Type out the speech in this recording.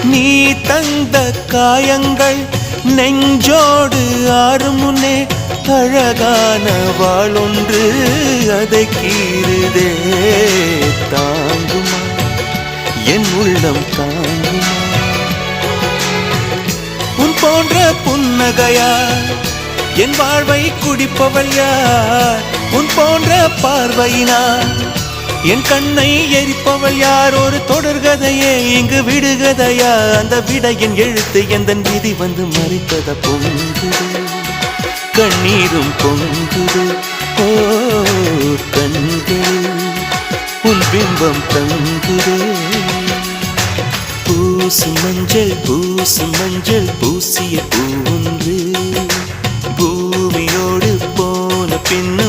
நீ தந்த காயங்கள் நெஞ்சோடு ஆறும் முன்னே அழகான வாளொன்று அதை கீறுதே. தாங்குமா என் உள்ளம் தாங்குமா? உன் போன்ற புன்னகையா என் வாழ்வை குடிப்பவள் யார்? உன் போன்ற பார்வையினா என் கண்ணை எரிப்பவள் யார்? ஒரு தொடர்கதையே இங்கு விடுகதையா? அந்த விடையின் எழுத்து எந்த விதி வந்து மறித்தத பொங்குது, கண்ணீரும் பொங்குது. ஓ கண்கள் உன் பிம்பம் தங்குது. பூசு மஞ்சள் பூசு மஞ்சள் பூசிய பூ ஒன்று பூமியோடு போன பின்